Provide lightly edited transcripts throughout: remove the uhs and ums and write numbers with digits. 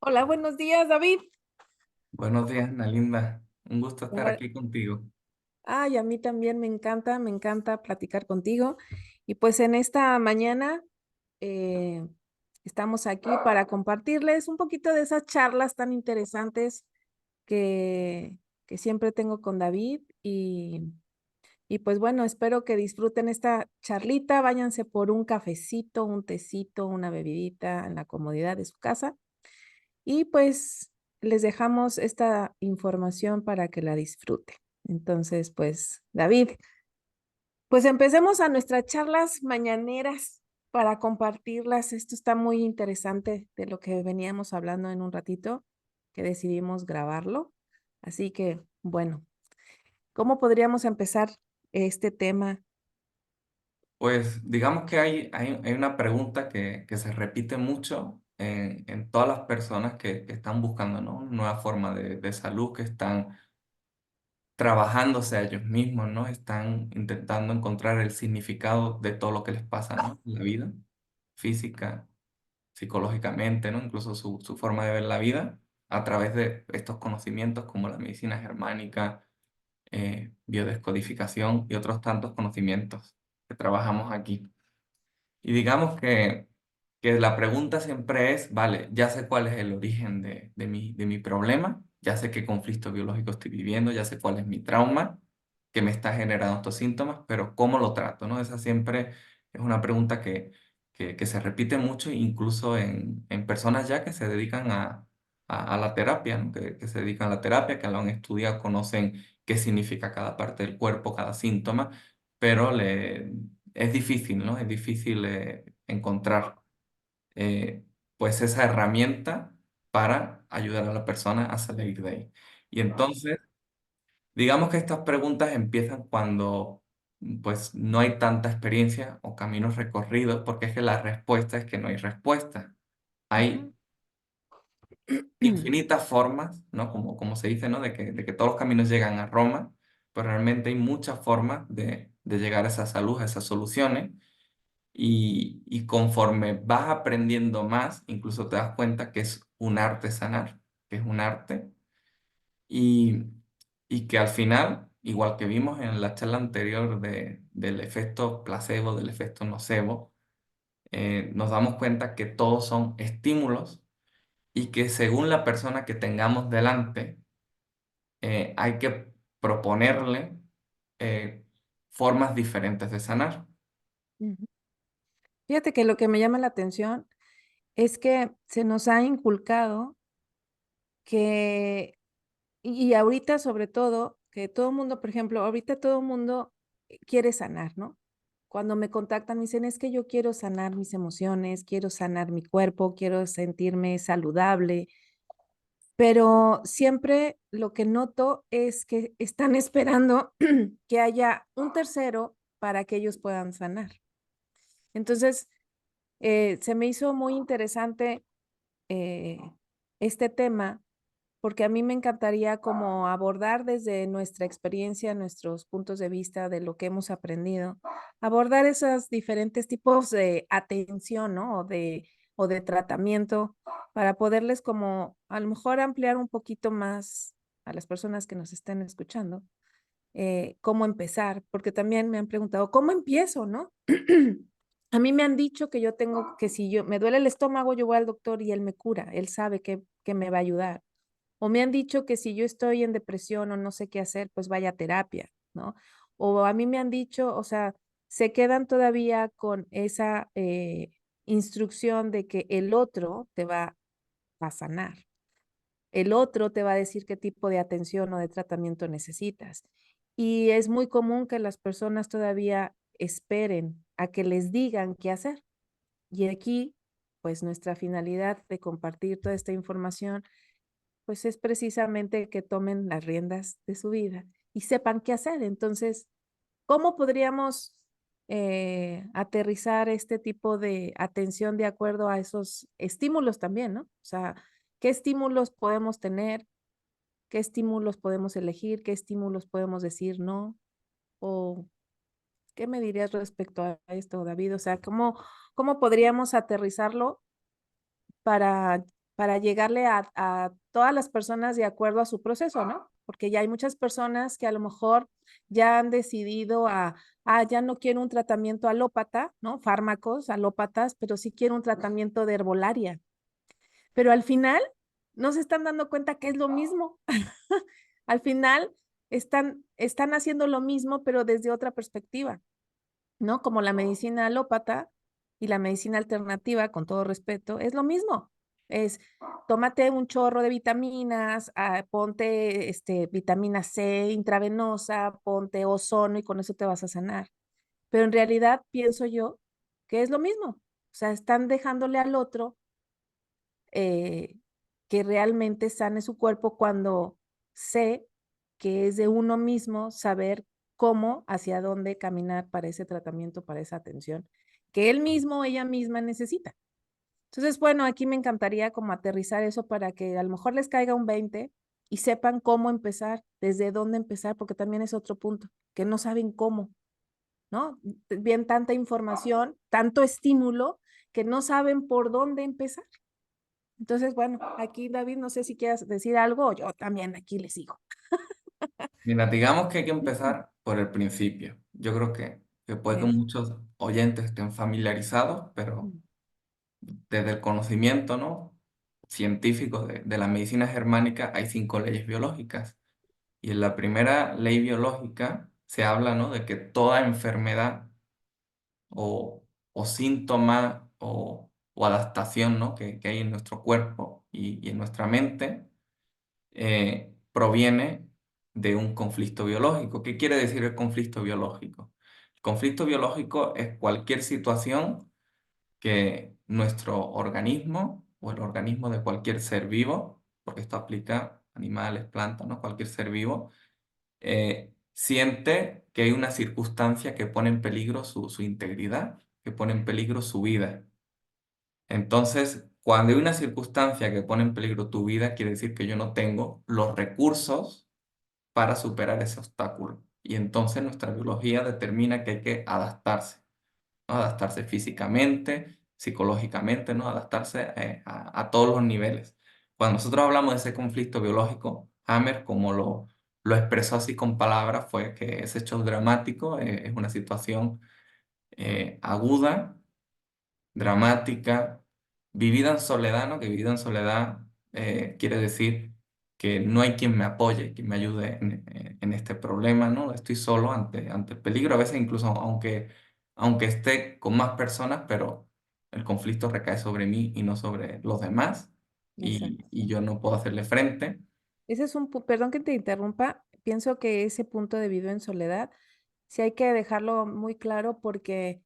Hola, buenos días, David. Buenos días, Nalinda. Un gusto estar Ahora- aquí contigo. Ay, a mí también me encanta platicar contigo. Y pues en esta mañana eh, estamos aquí para compartirles un poquito de esas charlas tan interesantes que, que siempre tengo con David. Y pues bueno, espero que disfruten esta charlita. Váyanse por un cafecito, un tecito, una bebidita en la comodidad de su casa. Y pues les dejamos esta información para que la disfruten. Entonces, pues, David, pues empecemos a nuestras charlas mañaneras para compartirlas. Esto está muy interesante de lo que veníamos hablando en un ratito, que decidimos grabarlo. Así que, bueno, ¿cómo podríamos empezar este tema? Pues digamos que hay una pregunta que se repite mucho en todas las personas que están buscando, ¿no? Una nueva forma de salud, que están trabajándose a ellos mismos, ¿no? Están intentando encontrar el significado de todo lo que les pasa, ¿no? En la vida, física, psicológicamente, ¿no? Incluso su forma de ver la vida a través de estos conocimientos como la medicina germánica, biodescodificación y otros tantos conocimientos que trabajamos aquí. Y digamos que la pregunta siempre es, vale, ya sé cuál es el origen de mi problema, ya sé qué conflicto biológico estoy viviendo, ya sé cuál es mi trauma que me está generando estos síntomas, pero ¿cómo lo trato, no? Esa siempre es una pregunta que se repite mucho, incluso en personas ya que se dedican a la terapia, ¿no? Que se dedican a la terapia, que lo han estudiado, conocen qué significa cada parte del cuerpo, cada síntoma, pero es difícil, ¿no? Es difícil encontrar eh, pues esa herramienta para ayudar a la persona a salir de ahí. Y entonces, digamos que estas preguntas empiezan cuando pues no hay tanta experiencia o caminos recorridos, porque es que la respuesta es que no hay respuesta. Hay Ujú. infinitas formas, ¿no? Como se dice, ¿no? De que todos los caminos llegan a Roma, pero realmente hay muchas formas de llegar a esa salud, a esas soluciones. Y conforme vas aprendiendo más, incluso te das cuenta que es un arte sanar, que es un arte, y, y que al final, igual que vimos en la charla anterior del efecto placebo, del efecto nocebo, nos damos cuenta que todos son estímulos y que según la persona que tengamos delante, hay que proponerle eh, formas diferentes de sanar. Ujú. Fíjate que lo que me llama la atención es que se nos ha inculcado que y ahorita, sobre todo, que todo el mundo, por ejemplo, ahorita todo el mundo quiere sanar, ¿no? Cuando me contactan, me dicen: "Es que yo quiero sanar mis emociones, quiero sanar mi cuerpo, quiero sentirme saludable", pero siempre lo que noto es que están esperando que haya un tercero para que ellos puedan sanar. Entonces, se me hizo muy interesante, eh, este tema porque a mí me encantaría como abordar desde nuestra experiencia, nuestros puntos de vista de lo que hemos aprendido, abordar esos diferentes tipos de atención, ¿no? O de tratamiento para poderles como a lo mejor ampliar un poquito más a las personas que nos estén escuchando, cómo empezar, porque también me han preguntado, ¿cómo empiezo, no? A mí me han dicho que yo tengo, que si yo me duele el estómago, yo voy al doctor y él me cura, él sabe que me va a ayudar. O me han dicho que si yo estoy en depresión o no sé qué hacer, pues vaya a terapia, ¿no? O a mí me han dicho, o sea, se quedan todavía con esa instrucción de que el otro te va a sanar. El otro te va a decir qué tipo de atención o de tratamiento necesitas. Y es muy común que las personas todavía esperen a que les digan qué hacer. Y aquí, pues nuestra finalidad de compartir toda esta información pues es precisamente que tomen las riendas de su vida y sepan qué hacer. Entonces, ¿cómo podríamos aterrizar este tipo de atención de acuerdo a esos estímulos también, ¿no? O sea, ¿qué estímulos podemos tener? ¿Qué estímulos podemos elegir? ¿Qué estímulos podemos decir no? ¿O qué me dirías respecto a esto, David? O sea, ¿cómo podríamos aterrizarlo para, para llegarle a todas las personas de acuerdo a su proceso, ¿no? Porque ya hay muchas personas que a lo mejor ya han decidido ya no quiero un tratamiento alópata, ¿no? Fármacos alópatas, pero sí quiero un tratamiento de herbolaria. Pero al final no se están dando cuenta que es lo mismo. Al final están haciendo lo mismo, pero desde otra perspectiva, ¿no? Como la medicina alópata y la medicina alternativa, con todo respeto, es lo mismo. Es, tómate un chorro de vitaminas, ponte vitamina C intravenosa, ponte ozono y con eso te vas a sanar. Pero en realidad pienso yo que es lo mismo. O sea, están dejándole al otro eh, que realmente sane su cuerpo cuando sé que es de uno mismo saber cómo, hacia dónde caminar para ese tratamiento, para esa atención, que él mismo o ella misma necesita. Entonces, bueno, aquí me encantaría como aterrizar eso para que a lo mejor les caiga un 20 y sepan cómo empezar, desde dónde empezar, porque también es otro punto, que no saben cómo, ¿no? Bien tanta información, tanto estímulo, que no saben por dónde empezar. Entonces, bueno, aquí David, no sé si quieras decir algo o yo también aquí le sigo. Mira, digamos que hay que empezar por el principio. Yo creo que puede que Ok. muchos oyentes estén familiarizados, pero desde el conocimiento, ¿no? científico de la medicina germánica hay 5 leyes biológicas. Y en la primera ley biológica se habla, ¿no? de que toda enfermedad o síntoma o adaptación, ¿no? que hay en nuestro cuerpo y en nuestra mente proviene de un conflicto biológico. ¿Qué quiere decir el conflicto biológico? El conflicto biológico es cualquier situación que nuestro organismo o el organismo de cualquier ser vivo, porque esto aplica a animales, plantas, ¿no? Cualquier ser vivo, siente que hay una circunstancia que pone en peligro su integridad, que pone en peligro su vida. Entonces, cuando hay una circunstancia que pone en peligro tu vida, quiere decir que yo no tengo los recursos para superar ese obstáculo. Y entonces nuestra biología determina que hay que adaptarse, ¿no? Adaptarse físicamente, psicológicamente, ¿no? Adaptarse a todos los niveles. Cuando nosotros hablamos de ese conflicto biológico, Hammer, como lo expresó así con palabras, fue que ese hecho dramático es una situación aguda, dramática, vivida en soledad, ¿no? Que vivida en soledad quiere decir que no hay quien me apoye, quien me ayude en este problema, ¿no? Estoy solo ante el peligro, a veces incluso aunque esté con más personas, pero el conflicto recae sobre mí y no sobre los demás, Exacto. y yo no puedo hacerle frente. Ese es perdón que te interrumpa, pienso que ese punto de vivo en soledad, sí hay que dejarlo muy claro porque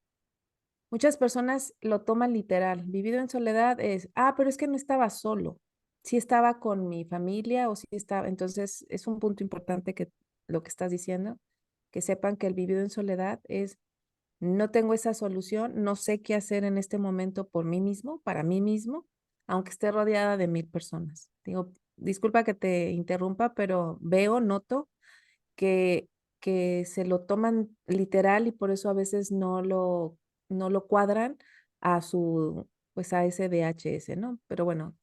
muchas personas lo toman literal. Vivido en soledad es, pero es que no estaba solo. Sí estaba con mi familia o sí estaba. Entonces, es un punto importante que lo que estás diciendo, que sepan que el vivido en soledad es, no tengo esa solución, no sé qué hacer en este momento por mí mismo, para mí mismo, aunque esté rodeada de 1000 personas. Digo, disculpa que te interrumpa, pero veo, noto que, que se lo toman literal y por eso a veces no lo cuadran pues a ese DHS, ¿no? Pero bueno,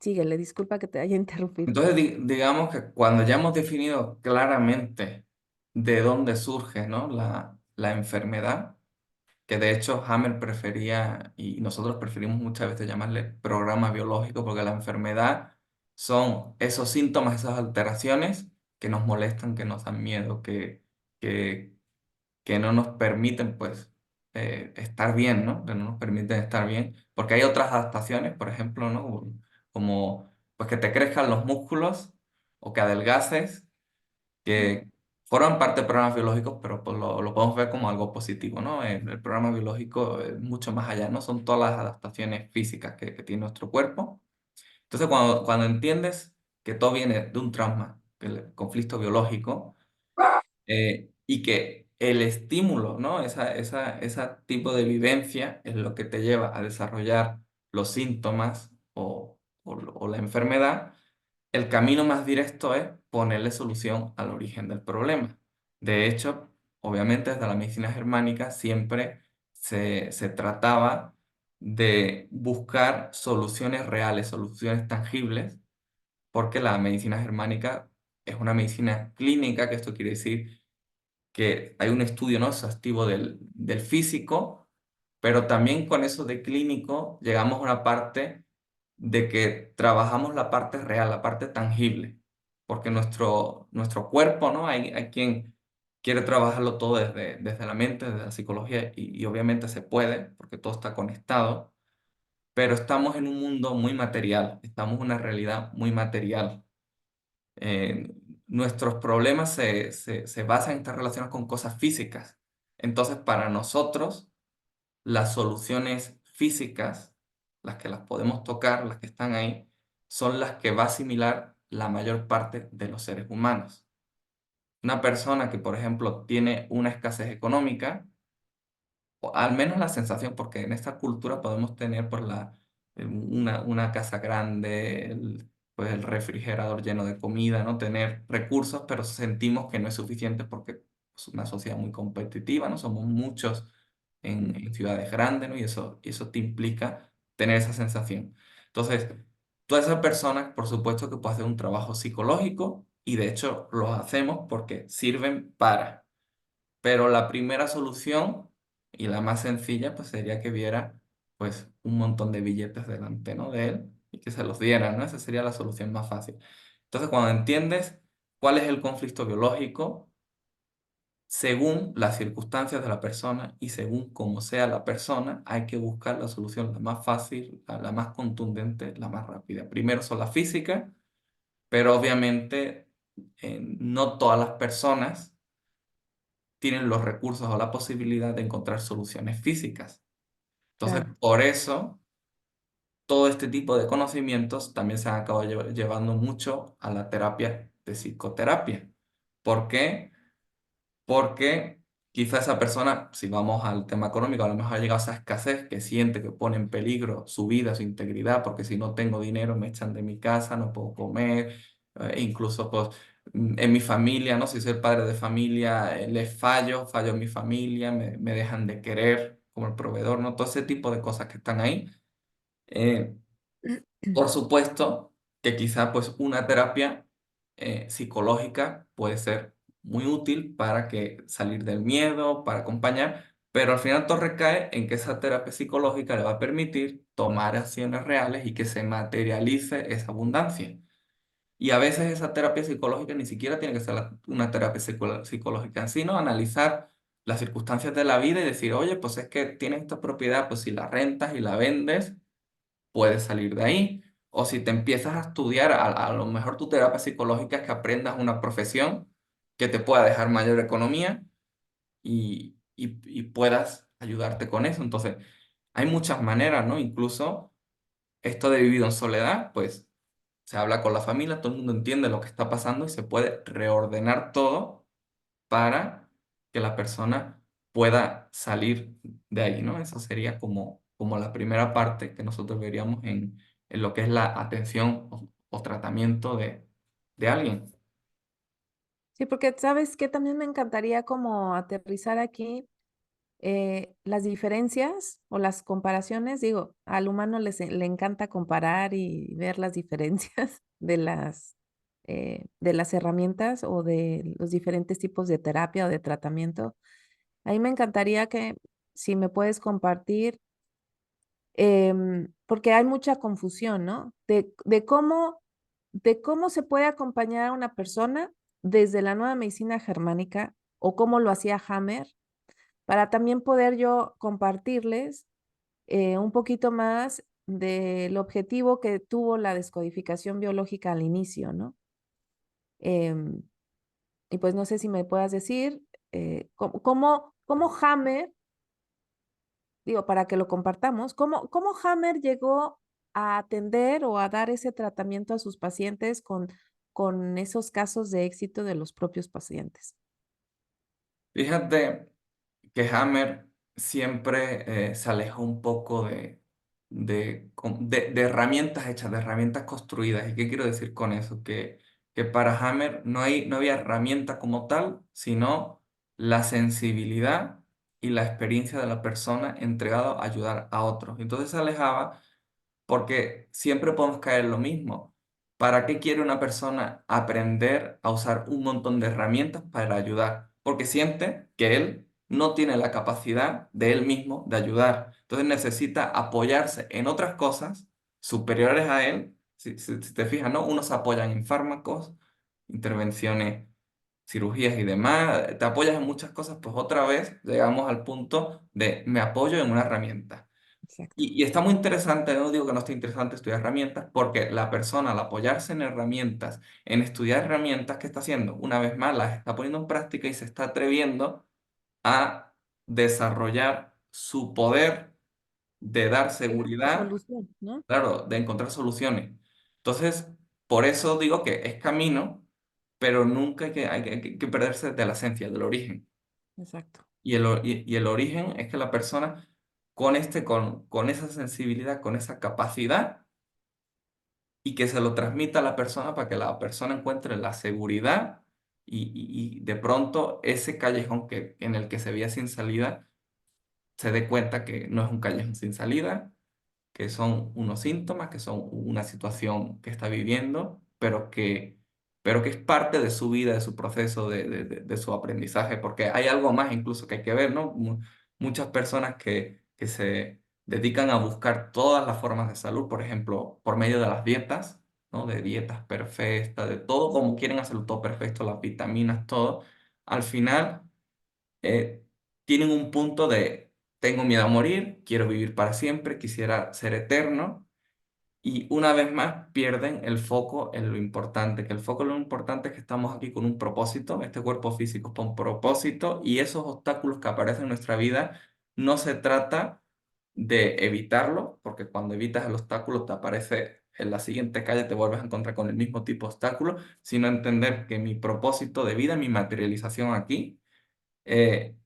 síguele, disculpa que te haya interrumpido. Entonces, digamos que cuando ya hemos definido claramente de dónde surge, ¿no? la enfermedad, que de hecho Hammer prefería y nosotros preferimos muchas veces llamarle programa biológico porque la enfermedad son esos síntomas, esas alteraciones que nos molestan, que nos dan miedo, que, que no nos permiten pues estar bien, ¿no? Que no nos permiten estar bien, porque hay otras adaptaciones, por ejemplo, ¿no? Como pues que te crezcan los músculos o que adelgaces Ujú. que forman parte de programas biológicos, pero pues, lo podemos ver como algo positivo, ¿no? El programa biológico es mucho más allá, ¿no? Son todas las adaptaciones físicas que tiene nuestro cuerpo. Entonces, cuando entiendes que todo viene de un trauma, el conflicto biológico, y que el estímulo, ¿no? Ese tipo de vivencia es lo que te lleva a desarrollar los síntomas o la enfermedad, el camino más directo es ponerle solución al origen del problema. De hecho, obviamente desde la medicina germánica siempre se trataba de buscar soluciones reales, soluciones tangibles, porque la medicina germánica es una medicina clínica, que esto quiere decir que hay un estudio, ¿no?, exhaustivo del físico, pero también con eso de clínico llegamos a una parte de que trabajamos la parte real, la parte tangible, porque nuestro cuerpo, ¿no? Hay quien quiere trabajarlo todo desde la mente, desde la psicología, y obviamente se puede, porque todo está conectado, pero estamos en un mundo muy material, estamos en una realidad muy material. eh, Nuestros problemas se basan en estar relacionados con cosas físicas. Entonces, para nosotros, las soluciones físicas, las que las podemos tocar, las que están ahí, son las que va a asimilar la mayor parte de los seres humanos. Una persona que, por ejemplo, tiene una escasez económica, o al menos la sensación, porque en esta cultura podemos tener pues, una casa grande, pues, el refrigerador lleno de comida, ¿no? Tener recursos, pero sentimos que no es suficiente porque es una sociedad muy competitiva, ¿no? Somos muchos en ciudades grandes, ¿no? Y eso te implica tener esa sensación. Entonces, todas esas personas, por supuesto que pueden hacer un trabajo psicológico y de hecho lo hacemos porque sirven para. Pero la primera solución y la más sencilla, pues sería que viera pues un montón de billetes delante, ¿no?, de él y que se los dieran, ¿no? Esa sería la solución más fácil. Entonces, cuando entiendes cuál es el conflicto biológico, según las circunstancias de la persona y según cómo sea la persona, hay que buscar la solución la más fácil, la más contundente, la más rápida. Primero son las físicas, pero obviamente no todas las personas tienen los recursos o la posibilidad de encontrar soluciones físicas. Entonces, Claro. por eso, todo este tipo de conocimientos también se han acabado llevando mucho a la terapia de psicoterapia. ¿Por qué? Porque quizá esa persona, si vamos al tema económico, a lo mejor ha llegado a esa escasez que siente que pone en peligro su vida, su integridad, porque si no tengo dinero me echan de mi casa, no puedo comer, incluso pues, en mi familia, ¿no? Si soy el padre de familia, les fallo en mi familia, me dejan de querer como el proveedor, ¿no? Todo ese tipo de cosas que están ahí. Eh, por supuesto que quizá pues una terapia psicológica puede ser muy útil para que salir del miedo, para acompañar, pero al final todo recae en que esa terapia psicológica le va a permitir tomar acciones reales y que se materialice esa abundancia. Y a veces esa terapia psicológica ni siquiera tiene que ser una terapia psicológica, sino analizar las circunstancias de la vida y decir, oye, pues es que tienes esta propiedad, pues si la rentas y la vendes, puedes salir de ahí. O si te empiezas a estudiar, a lo mejor tu terapia psicológica es que aprendas una profesión que te pueda dejar mayor economía y puedas ayudarte con eso. Entonces, hay muchas maneras, ¿no? Incluso esto de vivir en soledad, pues se habla con la familia, todo el mundo entiende lo que está pasando y se puede reordenar todo para que la persona pueda salir de ahí, ¿no? Esa sería como la primera parte que nosotros veríamos en lo que es la atención o tratamiento de alguien. Sí, porque sabes que también me encantaría como aterrizar aquí las diferencias o las comparaciones. Digo, al humano le encanta comparar y ver las diferencias de las herramientas o de los diferentes tipos de terapia o de tratamiento. A mí me encantaría que si me puedes compartir, porque hay mucha confusión, ¿no? De cómo se puede acompañar a una persona desde la nueva medicina germánica o cómo lo hacía Hammer, para también poder yo compartirles un poquito más del objetivo que tuvo la descodificación biológica al inicio, ¿no? Em, y pues no sé si me puedas decir cómo Hammer, digo, para que lo compartamos, cómo Hammer llegó a atender o a dar ese tratamiento a sus pacientes con esos casos de éxito de los propios pacientes. Fíjate que Hammer siempre se alejó un poco de herramientas hechas, de herramientas construidas. ¿Y qué quiero decir con eso? Que para Hammer no había herramienta como tal, sino la sensibilidad y la experiencia de la persona entregado a ayudar a otros. Entonces se alejaba porque siempre podemos caer en lo mismo. ¿Para qué quiere una persona aprender a usar un montón de herramientas para ayudar? Porque siente que él no tiene la capacidad de él mismo de ayudar. Entonces necesita apoyarse en otras cosas superiores a él. Si te fijas, ¿no? Unos se apoyan en fármacos, intervenciones, cirugías y demás. Te apoyas en muchas cosas, pues otra vez llegamos al punto de me apoyo en una herramienta. Exacto, Y está muy interesante, no digo que no esté interesante estudiar herramientas, porque la persona al apoyarse en herramientas, en estudiar herramientas, ¿qué está haciendo? Una vez más, las está poniendo en práctica y se está atreviendo a desarrollar su poder de dar crear una seguridad, solución, ¿no? claro, de encontrar soluciones. Entonces, por eso digo que es camino, pero nunca hay que perderse de la esencia, del origen. Exacto. Y el origen es que la persona con esa sensibilidad, con esa capacidad, y que se lo transmita a la persona para que la persona encuentre la seguridad y de pronto ese callejón en el que se veía sin salida, se dé cuenta que no es un callejón sin salida, que son unos síntomas, que son una situación que está viviendo, pero que es parte de su vida, de su proceso, de su aprendizaje, porque hay algo más incluso que hay que ver, ¿no? Muchas personas que se dedican a buscar todas las formas de salud, por ejemplo, por medio de las dietas, ¿no? De dietas perfectas, de todo como quieren hacerlo todo perfecto, las vitaminas, todo. Al final eh, tienen un punto de, tengo miedo a morir, quiero vivir para siempre, quisiera ser eterno, y una vez más pierden el foco en lo importante, que el foco en lo importante es que estamos aquí con un propósito, este cuerpo físico es con un propósito, y esos obstáculos que aparecen en nuestra vida no se trata de evitarlo, porque cuando evitas el obstáculo te aparece en la siguiente calle, te vuelves a encontrar con el mismo tipo de obstáculo, sino entender que mi propósito de vida, mi materialización aquí, eh,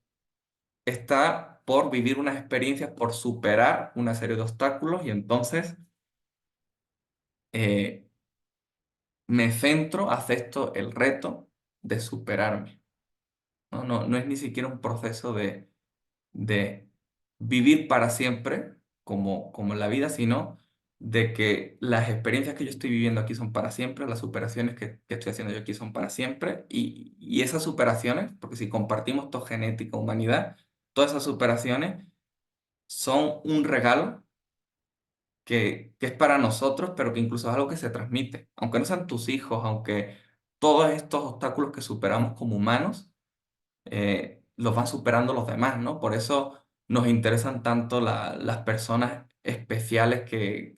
está por vivir unas experiencias, por superar una serie de obstáculos y entonces eh, me centro, acepto el reto de superarme. No es ni siquiera un proceso de vivir para siempre como en la vida, sino de que las experiencias que yo estoy viviendo aquí son para siempre, las superaciones que estoy haciendo yo aquí son para siempre y esas superaciones, porque si compartimos todo genética, humanidad, todas esas superaciones son un regalo que es para nosotros, pero que incluso es algo que se transmite. Aunque no sean tus hijos, aunque todos estos obstáculos que superamos como humanos, los van superando los demás, ¿no? Por eso nos interesan tanto las personas especiales que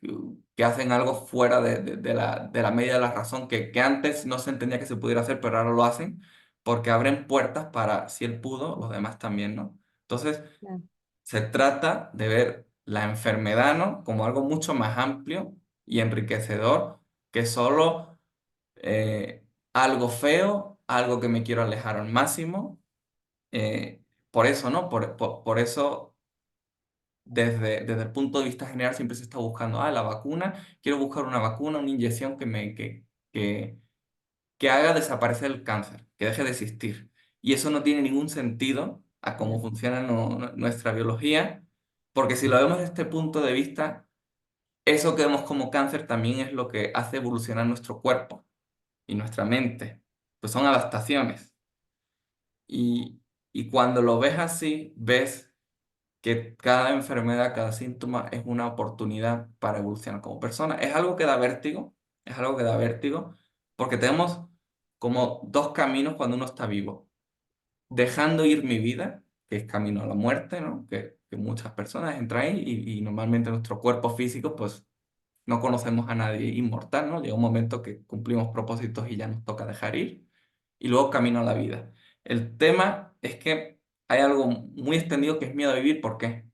hacen algo fuera de la media de la razón, que antes no se entendía que se pudiera hacer, pero ahora lo hacen, porque abren puertas para, si él pudo, los demás también, ¿no? Entonces, Claro. se trata de ver la enfermedad, ¿no? Como algo mucho más amplio y enriquecedor que solo algo feo, algo que me quiero alejar al máximo. Por eso, ¿no? Por eso, desde el punto de vista general, siempre se está buscando, la vacuna, quiero buscar una vacuna, una inyección que, que haga desaparecer el cáncer, que deje de existir. Y eso no tiene ningún sentido a cómo No, funciona nuestra biología, porque si lo vemos desde este punto de vista, eso que vemos como cáncer también es lo que hace evolucionar nuestro cuerpo y nuestra mente, pues son adaptaciones. Y, y cuando lo ves así, ves que cada enfermedad, cada síntoma es una oportunidad para evolucionar como persona. Es algo que da vértigo, es algo que da vértigo, porque tenemos como dos caminos cuando uno está vivo. Dejando ir mi vida, que es camino a la muerte, ¿no? Que muchas personas entran ahí y normalmente nuestro cuerpo físico, pues no conocemos a nadie inmortal, ¿no? Llega un momento que cumplimos propósitos y ya nos toca dejar ir. Y luego camino a la vida. El tema es que hay algo muy extendido que es miedo a vivir. ¿Por qué?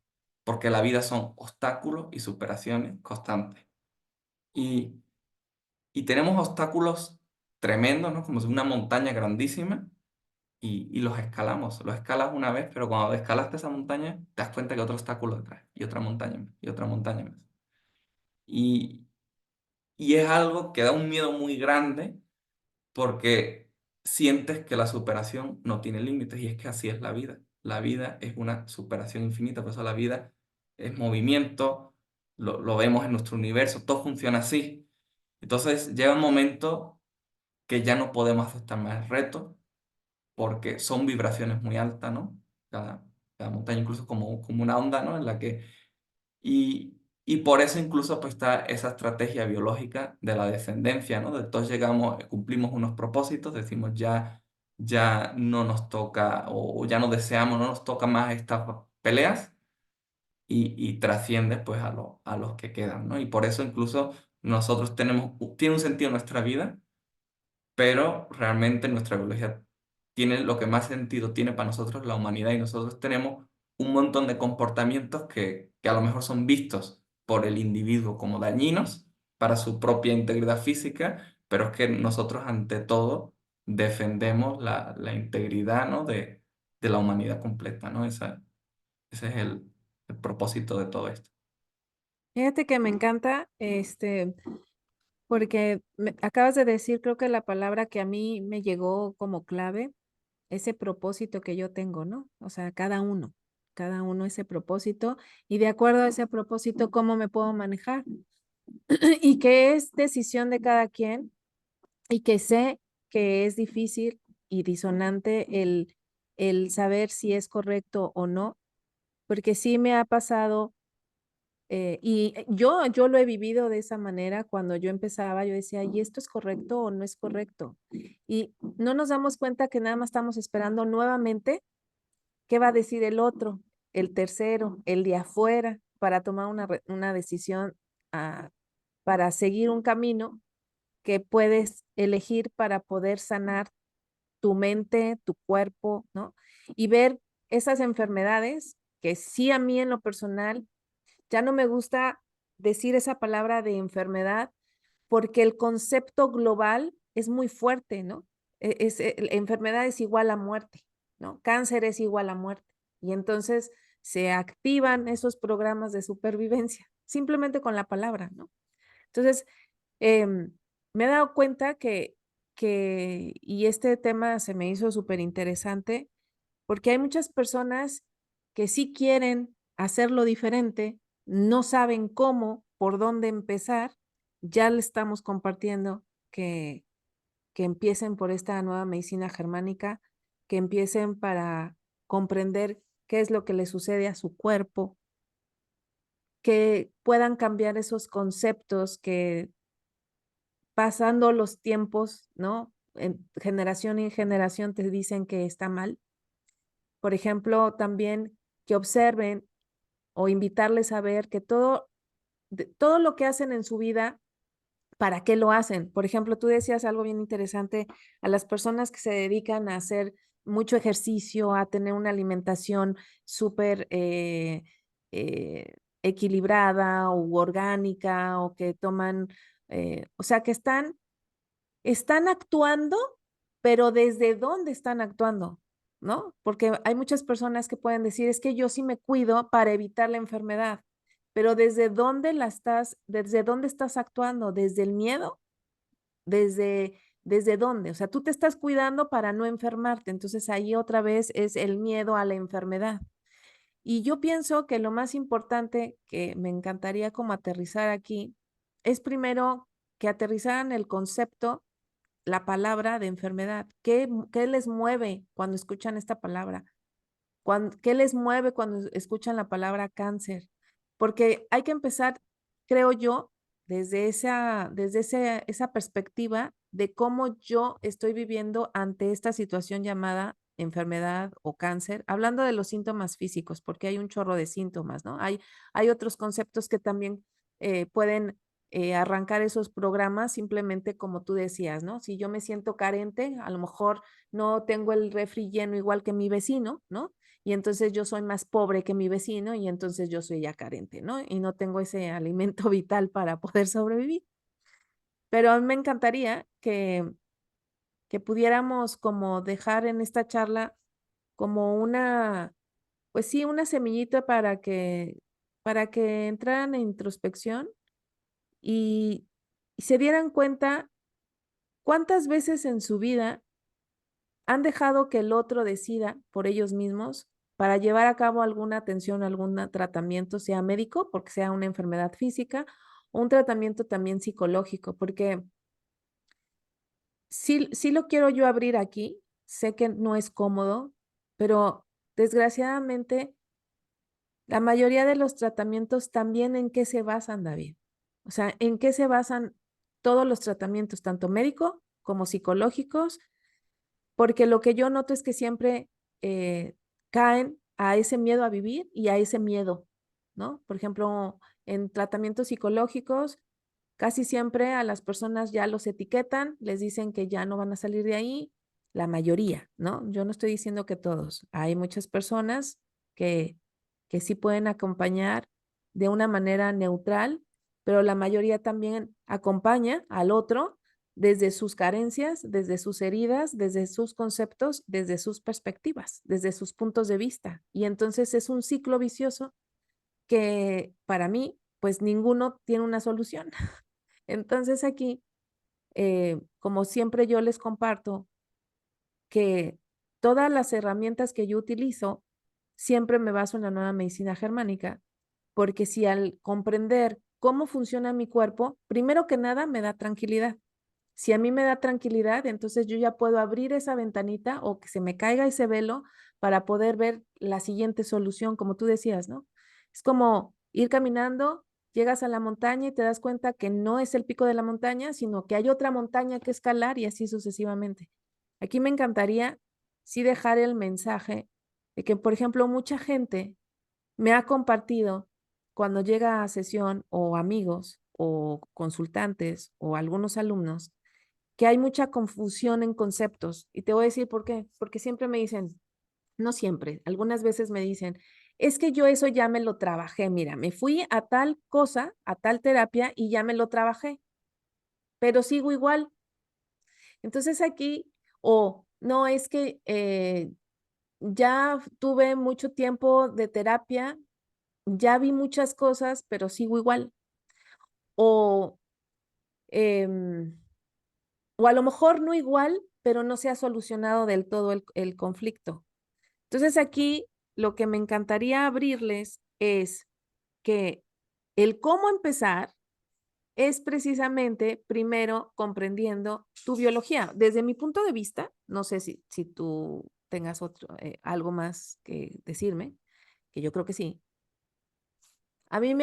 Porque la vida son obstáculos y superaciones constantes. Y, y tenemos obstáculos tremendos, ¿no? Como si una montaña grandísima y los escalamos. Los escalas una vez, pero cuando escalaste esa montaña, te das cuenta que hay otro obstáculo detrás y otra montaña más y otra montaña más. Y, y es algo que da un miedo muy grande porque sientes que la superación no tiene límites y es que así es la vida. la vida es una superación infinita, por eso la vida es movimiento, lo vemos en nuestro universo, todo funciona así. Entonces llega un momento que ya no podemos aceptar más retos porque son vibraciones muy altas, ¿no? Cada montaña incluso como una onda, ¿no? En la que y por eso incluso pues está esa estrategia biológica de la descendencia, ¿no? De todos llegamos, cumplimos unos propósitos, decimos ya no nos toca o ya no deseamos, no nos toca más estas peleas y trasciende pues a los que quedan, ¿no? Y por eso incluso nosotros tiene un sentido nuestra vida, pero realmente nuestra biología tiene lo que más sentido tiene para nosotros la humanidad y nosotros tenemos un montón de comportamientos que a lo mejor son vistos por el individuo como dañinos para su propia integridad física, pero es que nosotros ante todo defendemos la integridad, ¿no? de la humanidad completa, ¿no? Ese es el propósito de todo esto. Fíjate que me encanta, porque acabas de decir, creo que la palabra que a mí me llegó como clave, ese propósito que yo tengo, ¿no? O sea, cada uno ese propósito y de acuerdo a ese propósito, cómo me puedo manejar y que es decisión de cada quien y que sé que es difícil y disonante el saber si es correcto o no, porque sí me ha pasado yo lo he vivido de esa manera cuando yo empezaba, yo decía, ¿y esto es correcto o no es correcto? Y no nos damos cuenta que nada más estamos esperando nuevamente qué va a decir el otro, el tercero, el de afuera, para tomar una decisión, para seguir un camino que puedes elegir para poder sanar tu mente, tu cuerpo, ¿no? Y ver esas enfermedades que sí a mí en lo personal ya no me gusta decir esa palabra de enfermedad porque el concepto global es muy fuerte, ¿no? Enfermedad es igual a muerte, ¿no? Cáncer es igual a muerte. Y entonces se activan esos programas de supervivencia, simplemente con la palabra, ¿no? Entonces, em, me he dado cuenta y este tema se me hizo súper interesante, porque hay muchas personas que sí quieren hacerlo diferente, no saben cómo, por dónde empezar. Ya le estamos compartiendo que, que empiecen por esta nueva medicina germánica, que empiecen para comprender qué es lo que le sucede a su cuerpo, que puedan cambiar esos conceptos que pasando los tiempos, ¿no? En generación en generación te dicen que está mal. Por ejemplo, también que observen o invitarles a ver que todo lo que hacen en su vida, ¿para qué lo hacen? Por ejemplo, tú decías algo bien interesante a las personas que se dedican a hacer mucho ejercicio, a tener una alimentación súper equilibrada o orgánica o que toman, o sea, que están actuando, pero ¿desde dónde están actuando? ¿No? Porque hay muchas personas que pueden decir, es que yo sí me cuido para evitar la enfermedad, pero desde dónde estás actuando? ¿Desde el miedo? ¿Desde dónde? O sea, tú te estás cuidando para no enfermarte, entonces ahí otra vez es el miedo a la enfermedad. Y yo pienso que lo más importante que me encantaría como aterrizar aquí es primero que aterrizaran el concepto, la palabra de enfermedad. ¿Qué les mueve cuando escuchan esta palabra? ¿Qué les mueve cuando escuchan la palabra cáncer? Porque hay que empezar, creo yo, esa perspectiva de cómo yo estoy viviendo ante esta situación llamada enfermedad o cáncer, hablando de los síntomas físicos, porque hay un chorro de síntomas, ¿no? Hay otros conceptos que también pueden arrancar esos programas simplemente como tú decías, ¿no? Si yo me siento carente, a lo mejor no tengo el refri lleno igual que mi vecino, ¿no? Y entonces yo soy más pobre que mi vecino y entonces yo soy ya carente, ¿no? Y no tengo ese alimento vital para poder sobrevivir. Pero a mí me encantaría que pudiéramos como dejar en esta charla como pues sí, una semillita para que entraran en introspección y, y se dieran cuenta cuántas veces en su vida han dejado que el otro decida por ellos mismos para llevar a cabo alguna atención, algún tratamiento, sea médico, porque sea una enfermedad física, o un tratamiento también psicológico, porque sí lo quiero yo abrir aquí, sé que no es cómodo, pero desgraciadamente la mayoría de los tratamientos también en qué se basan, David. O sea, en qué se basan todos los tratamientos, tanto médico como psicológicos, porque lo que yo noto es que siempre caen a ese miedo a vivir y a ese miedo, ¿no? Por ejemplo, en tratamientos psicológicos, casi siempre a las personas ya los etiquetan, les dicen que ya no van a salir de ahí, la mayoría, ¿no? Yo no estoy diciendo que todos. Hay muchas personas que, que sí pueden acompañar de una manera neutral, pero la mayoría también acompaña al otro desde sus carencias, desde sus heridas, desde sus conceptos, desde sus perspectivas, desde sus puntos de vista. Y entonces es un ciclo vicioso que para mí, pues ninguno tiene una solución. Entonces aquí, como siempre yo les comparto, que todas las herramientas que yo utilizo, siempre me baso en la nueva medicina germánica, porque si al comprender cómo funciona mi cuerpo, primero que nada me da tranquilidad. Si a mí me da tranquilidad, entonces yo ya puedo abrir esa ventanita o que se me caiga ese velo para poder ver la siguiente solución, como tú decías, ¿no? Es como ir caminando, llegas a la montaña y te das cuenta que no es el pico de la montaña, sino que hay otra montaña que escalar y así sucesivamente. Aquí me encantaría sí dejar el mensaje de que, por ejemplo, mucha gente me ha compartido cuando llega a sesión o amigos o consultantes o algunos alumnos que hay mucha confusión en conceptos. Y te voy a decir por qué. Porque siempre me dicen, no siempre, algunas veces me dicen, es que yo eso ya me lo trabajé, mira, me fui a tal cosa, a tal terapia y ya me lo trabajé, pero sigo igual. Entonces aquí, o no, es que ya tuve mucho tiempo de terapia, ya vi muchas cosas, pero sigo igual. O, em, o a lo mejor no igual, pero no se ha solucionado del todo el conflicto. Entonces aquí lo que me encantaría abrirles es que el cómo empezar es precisamente primero comprendiendo tu biología. Desde mi punto de vista, no sé si tú tengas algo más que decirme, que yo creo que sí. A mí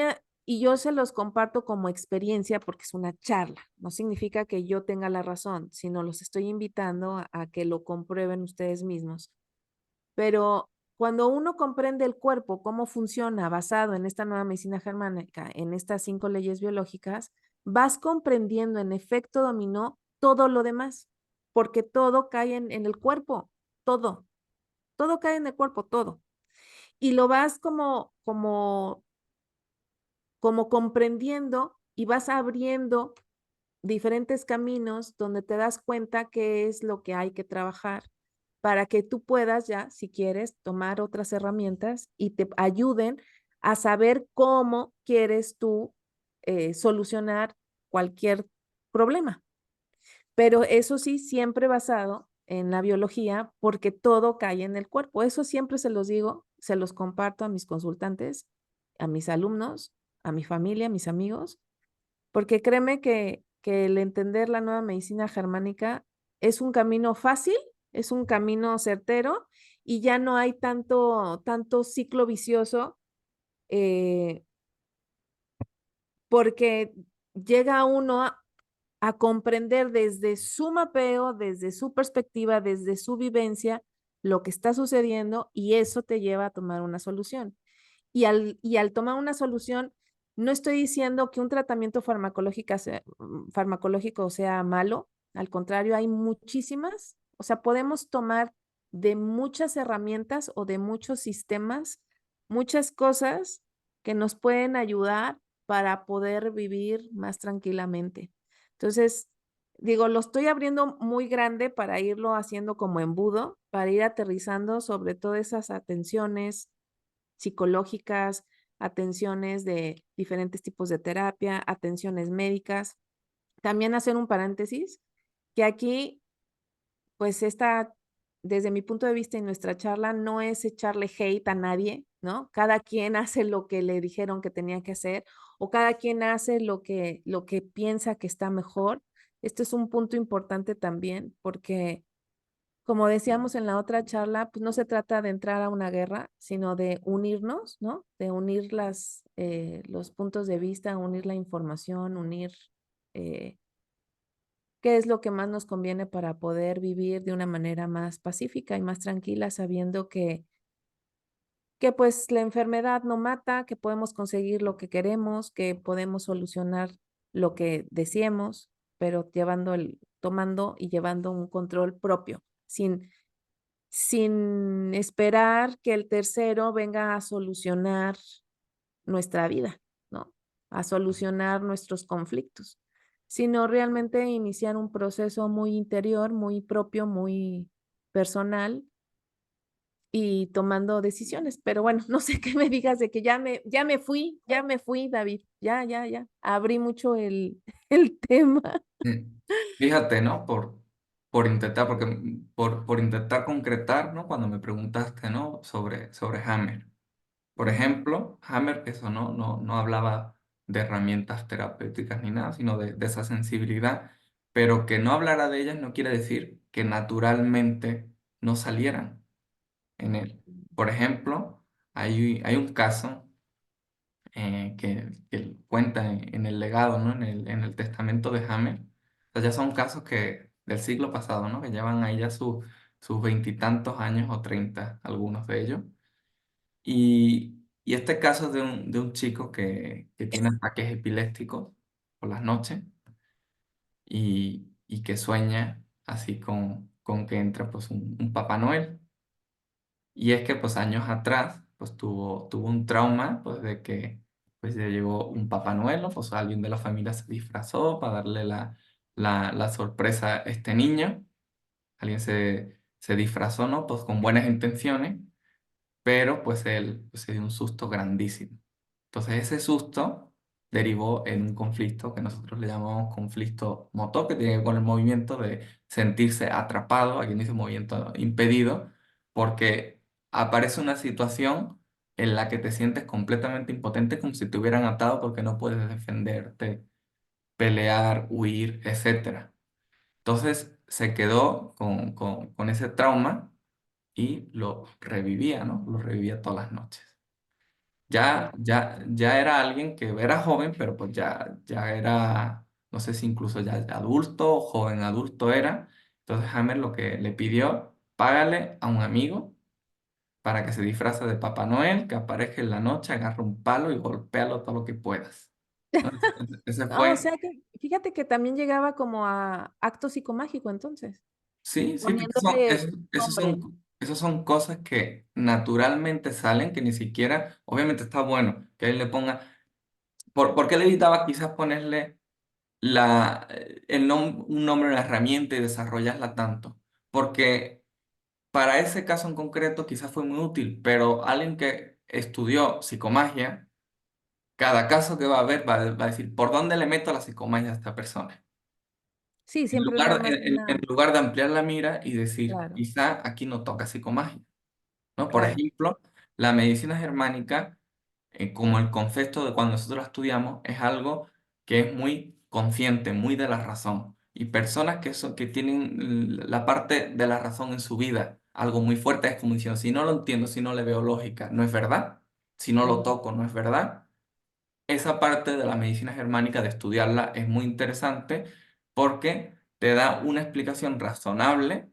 y yo se los comparto como experiencia porque es una charla. No significa que yo tenga la razón, sino los estoy invitando a que lo comprueben ustedes mismos. Pero cuando uno comprende el cuerpo, cómo funciona basado en esta nueva medicina germánica, en estas 5 leyes biológicas, vas comprendiendo en efecto dominó todo lo demás, porque todo cae en el cuerpo, todo, todo cae en el cuerpo, todo. Y lo vas como comprendiendo y vas abriendo diferentes caminos donde te das cuenta qué es lo que hay que trabajar para que tú puedas ya, si quieres, tomar otras herramientas y te ayuden a saber cómo quieres tú solucionar cualquier problema. Pero eso sí, siempre basado en la biología, porque todo cae en el cuerpo. Eso siempre se los digo, se los comparto a mis consultantes, a mis alumnos, a mi familia, a mis amigos, porque créeme que el entender la nueva medicina germánica es un camino fácil, es un camino certero y ya no hay tanto ciclo vicioso eh, porque llega uno a comprender desde su mapeo, desde su perspectiva, desde su vivencia, lo que está sucediendo y eso te lleva a tomar una solución. Y al tomar una solución, no estoy diciendo que un tratamiento farmacológico sea malo, al contrario, hay muchísimas, o sea, podemos tomar de muchas herramientas o de muchos sistemas, muchas cosas que nos pueden ayudar para poder vivir más tranquilamente. Entonces, digo, lo estoy abriendo muy grande para irlo haciendo como embudo, para ir aterrizando sobre todas esas atenciones psicológicas, atenciones de diferentes tipos de terapia, atenciones médicas. También hacer un paréntesis, que aquí, pues desde mi punto de vista y nuestra charla, no es echarle hate a nadie, ¿no? Cada quien hace lo que le dijeron que tenía que hacer o cada quien hace lo que piensa que está mejor. Esto es un punto importante también porque, como decíamos en la otra charla, pues no se trata de entrar a una guerra, sino de unirnos, ¿no? De unir los puntos de vista, unir la información, unir eh, qué es lo que más nos conviene para poder vivir de una manera más pacífica y más tranquila, sabiendo que pues la enfermedad no mata, que podemos conseguir lo que queremos, que podemos solucionar lo que deseemos, pero tomando y llevando un control propio, sin esperar que el tercero venga a solucionar nuestra vida, ¿no? A solucionar nuestros conflictos, sino realmente iniciar un proceso muy interior, muy propio, muy personal y tomando decisiones. Pero bueno, no sé qué me digas de que ya me fui, David, ya. Abrí mucho el tema. Mm. Fíjate, ¿no? Por intentar, porque, por intentar concretar, ¿no? Cuando me preguntaste, ¿no? Sobre Hammer. Por Ujú. ejemplo, Hammer, eso no hablaba de herramientas terapéuticas ni nada, sino de esa sensibilidad, pero que no hablara de ellas no quiere decir que naturalmente no salieran en él. Por ejemplo, hay un caso que él cuenta en el legado, ¿no? En el testamento de Hammer. O sea, ya son casos del siglo pasado, ¿no? Que llevan ahí ya sus veintitantos años o 30, algunos de ellos. Y este caso es de un chico que tiene ataques epilépticos por las noches y que sueña así con que entra pues un Papá Noel. Y es que pues años atrás pues tuvo un trauma pues de que pues le llegó un Papá Noel, ¿no? Pues alguien de la familia se disfrazó para darle la sorpresa a este niño. Alguien se disfrazó, ¿no? Pues con buenas intenciones, pero pues él pues, se dio un susto grandísimo. Entonces ese susto derivó en un conflicto que nosotros le llamamos conflicto motor, que tiene que ver con el movimiento de sentirse atrapado, aquí dice movimiento impedido, porque aparece una situación en la que te sientes completamente impotente, como si te hubieran atado porque no puedes defenderte, pelear, huir, etcétera. Entonces se quedó con ese trauma y lo revivía, ¿no? Lo revivía todas las noches. Ya era alguien que era joven, pero pues ya era, no sé si incluso ya adulto o joven adulto era. Entonces Hammer lo que le pidió, págale a un amigo para que se disfrace de Papá Noel, que aparezca en la noche, agarre un palo y golpéalo todo lo que puedas. ¿No? Ese No, o fue, sea que, fíjate que también llegaba como a acto psicomágico entonces, sí, porque poniéndole nombre. esos son cosas que naturalmente salen, que ni siquiera, obviamente está bueno que él le ponga. ¿Por qué le evitaba quizás ponerle un nombre a la herramienta y desarrollarla tanto? Porque para ese caso en concreto quizás fue muy útil, pero alguien que estudió psicomagia, cada caso que va a ver va a decir, ¿por dónde le meto la psicomagia a esta persona? Sí, En siempre nada lugar, más en una, lugar de ampliar la mira y decir, claro, quizá aquí no toca psicomagia, ¿no? Por claro. ejemplo, la medicina germánica, como el concepto de cuando nosotros la estudiamos, es algo que es muy consciente, muy de la razón. Y personas que tienen la parte de la razón en su vida, algo muy fuerte, es como diciendo, si no lo entiendo, si no le veo lógica, no es verdad. Si no lo Ujú. toco, no es verdad. Esa parte de la medicina germánica, de estudiarla, es muy interesante porque te da una explicación razonable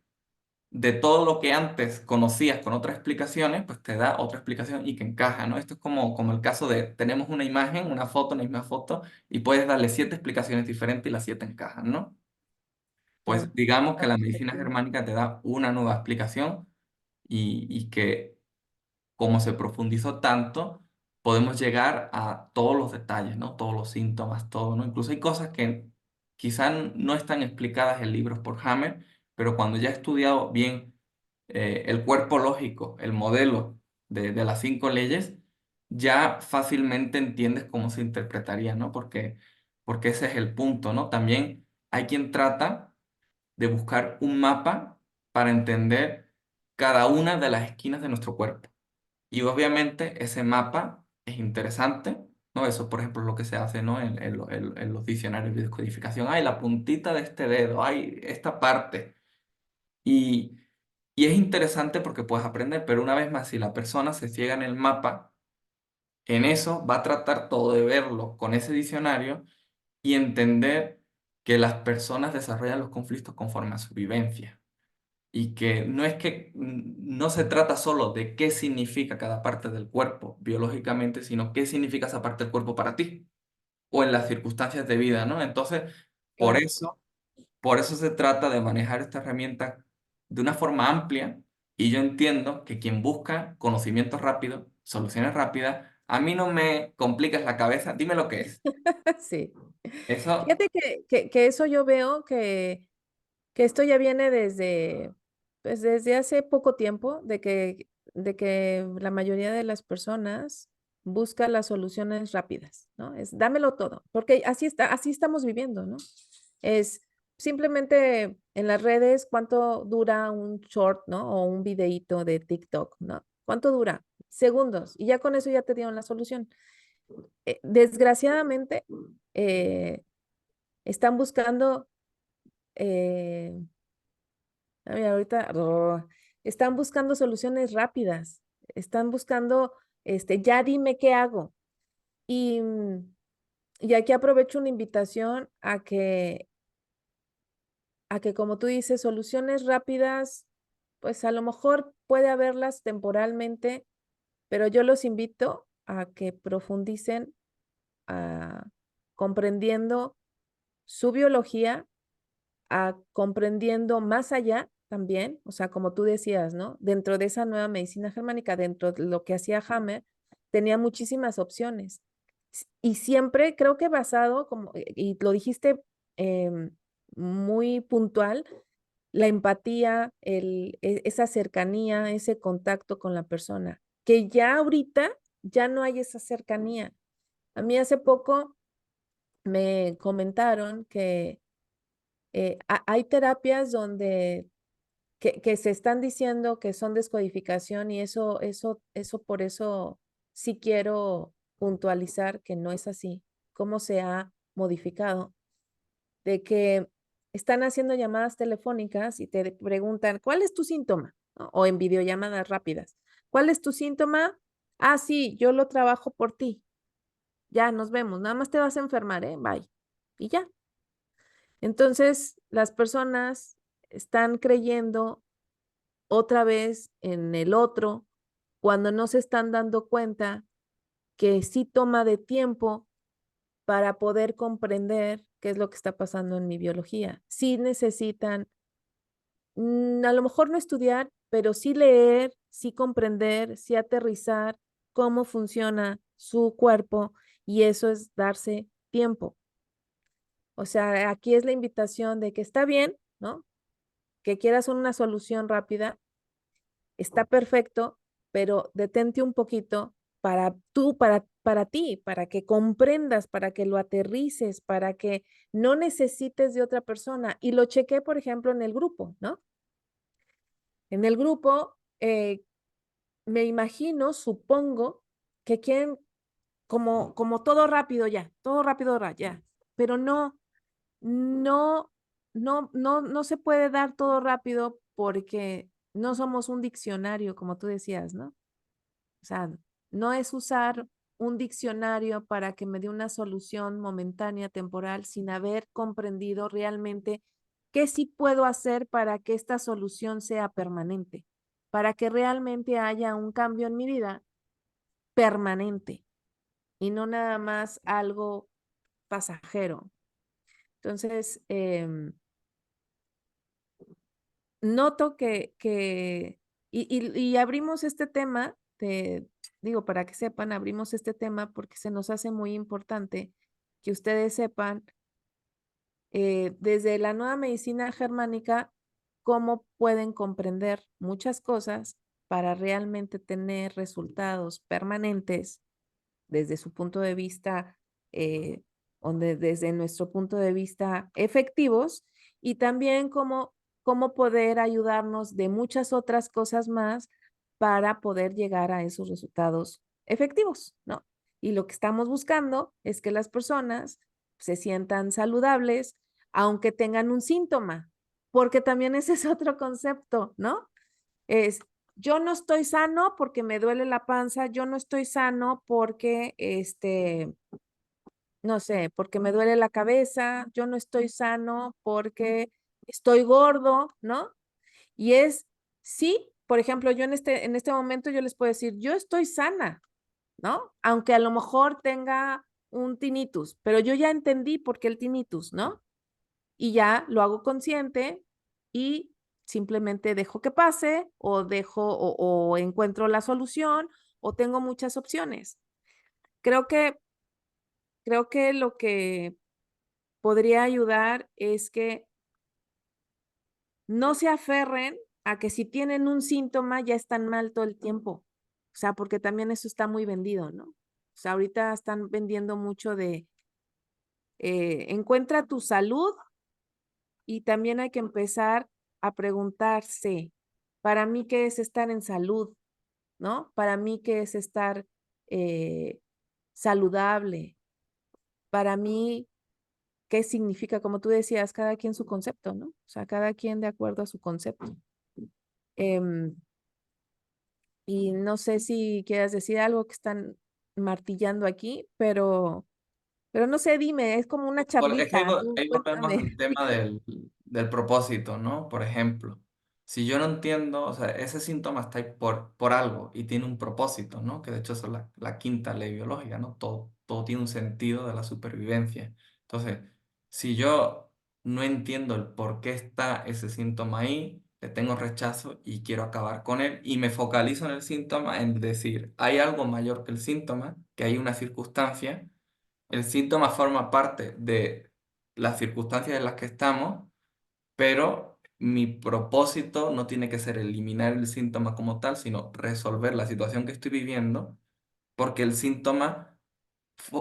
de todo lo que antes conocías con otras explicaciones, pues te da otra explicación y que encaja, ¿no? Esto es como el caso de, tenemos una imagen, una foto, una misma foto, y puedes darle 7 explicaciones diferentes y las 7 encajan, ¿no? Pues Claro, digamos la que la medicina perspectiva. germánica te da una nueva explicación y que como se profundizó tanto, podemos llegar a todos los detalles, ¿no? Todos los síntomas, todo, ¿no? Incluso hay cosas que quizás no están explicadas en libros por Hammer, pero cuando ya he estudiado bien el cuerpo lógico, el modelo de las 5 leyes, ya fácilmente entiendes cómo se interpretaría, ¿no? Porque ese es el punto, ¿no? También hay quien trata de buscar un mapa para entender cada una de las esquinas de nuestro cuerpo. Y obviamente ese mapa es interesante, ¿no? Eso, por ejemplo, es lo que se hace, ¿no? En los diccionarios de descodificación. Hay la puntita de este dedo, hay esta parte. Y, y es interesante porque puedes aprender, pero una vez más, si la persona se ciega en el mapa, en eso va a tratar todo de verlo con ese diccionario y entender que las personas desarrollan los conflictos conforme a su vivencia. Y que no es que no se trata solo de qué significa cada parte del cuerpo biológicamente, sino qué significa esa parte del cuerpo para ti o en las circunstancias de vida, ¿no? Entonces, por Claro. eso, por eso se trata de manejar esta herramienta de una forma amplia y yo entiendo que quien busca conocimiento rápido, soluciones rápidas, a mí no me compliques la cabeza, dime lo que es. Sí. Eso, Fíjate que eso yo veo que esto ya viene desde, pues desde hace poco tiempo, de que la mayoría de las personas busca las soluciones rápidas, ¿no? Es dámelo todo, porque así está, así estamos viviendo, ¿no? Es simplemente en las redes cuánto dura un short, ¿no? O un videíto de TikTok, ¿no? ¿Cuánto dura? Segundos, y ya con eso ya te dieron la solución. Desgraciadamente, están buscando eh, mira, ahorita están buscando soluciones rápidas, están buscando, ya dime qué hago. Y, y aquí aprovecho una invitación a que, como tú dices, soluciones rápidas, pues a lo mejor puede haberlas temporalmente, pero yo los invito a que profundicen a comprendiendo su biología, a comprendiendo más allá también, o sea, como tú decías, ¿no? Dentro de esa nueva medicina germánica, dentro de lo que hacía Hammer, tenía muchísimas opciones. Y siempre creo que basado, como, y lo dijiste muy puntual, la empatía, esa cercanía, ese contacto con la persona, que ya ahorita ya no hay esa cercanía. A mí hace poco me comentaron que hay terapias donde que se están diciendo que son descodificación y eso por eso sí quiero puntualizar que no es así, cómo se ha modificado, de que están haciendo llamadas telefónicas y te preguntan, ¿cuál es tu síntoma? ¿No? O en videollamadas rápidas, ¿cuál es tu síntoma? Ah, sí, yo lo trabajo por ti. Ya nos vemos, nada más te vas a enfermar, ¿eh? Bye. Y ya. Entonces, las personas están creyendo otra vez en el otro cuando no se están dando cuenta que sí toma de tiempo para poder comprender qué es lo que está pasando en mi biología. Sí necesitan, a lo mejor no estudiar, pero sí leer, sí comprender, sí aterrizar cómo funciona su cuerpo y eso es darse tiempo. O sea, aquí es la invitación de que está bien, ¿no? Que quieras una solución rápida, está perfecto, pero detente un poquito para tú, para ti, para que comprendas, para que lo aterrices, para que no necesites de otra persona. Y lo chequé, por ejemplo, en el grupo, ¿no? En el grupo, me imagino, supongo, que quieren como todo rápido ya, pero no, no se puede dar todo rápido porque no somos un diccionario, como tú decías, ¿no? O sea, no es usar un diccionario para que me dé una solución momentánea, temporal, sin haber comprendido realmente qué sí puedo hacer para que esta solución sea permanente, para que realmente haya un cambio en mi vida permanente y no nada más algo pasajero. Entonces, noto y abrimos este tema, digo, para que sepan, abrimos este tema porque se nos hace muy importante que ustedes sepan desde la nueva medicina germánica cómo pueden comprender muchas cosas para realmente tener resultados permanentes desde su punto de vista, desde nuestro punto de vista efectivos y también cómo cómo poder ayudarnos de muchas otras cosas más para poder llegar a esos resultados efectivos, ¿no? Y lo que estamos buscando es que las personas se sientan saludables, aunque tengan un síntoma, porque también ese es otro concepto, ¿no? Es, yo no estoy sano porque me duele la panza, yo no estoy sano porque, no sé, porque me duele la cabeza, yo no estoy sano porque estoy gordo, ¿no? Y es, sí, por ejemplo, yo en este momento yo les puedo decir, yo estoy sana, ¿no? Aunque a lo mejor tenga un tinnitus, pero yo ya entendí por qué el tinnitus, ¿no? Y ya lo hago consciente y simplemente dejo que pase o dejo o encuentro la solución o tengo muchas opciones. Creo que, creo que lo que podría ayudar es que no se aferren a que si tienen un síntoma ya están mal todo el tiempo. O sea, porque también eso está muy vendido, ¿no? O sea, ahorita están vendiendo mucho de encuentra tu salud y también hay que empezar a preguntarse, para mí, ¿qué es estar en salud? ¿No? Para mí, ¿qué es estar eh, saludable? Para mí, ¿qué significa? Como tú decías, cada quien su concepto, ¿no? O sea, cada quien de acuerdo a su concepto. Em, y no sé si quieras decir algo que están martillando aquí, pero no sé, dime, es como una Es que charlita, tú ahí volvemos cuéntame. al tema del propósito, ¿no? Por ejemplo, si yo no entiendo, o sea, ese síntoma está ahí por algo y tiene un propósito, ¿no? Que de hecho eso es la quinta ley biológica, ¿no? Todo tiene un sentido de la supervivencia. Entonces, si yo no entiendo el por qué está ese síntoma ahí, le tengo rechazo y quiero acabar con él y me focalizo en el síntoma, en decir, hay algo mayor que el síntoma, que hay una circunstancia. El síntoma forma parte de las circunstancias en las que estamos, pero mi propósito no tiene que ser eliminar el síntoma como tal, sino resolver la situación que estoy viviendo, porque el síntoma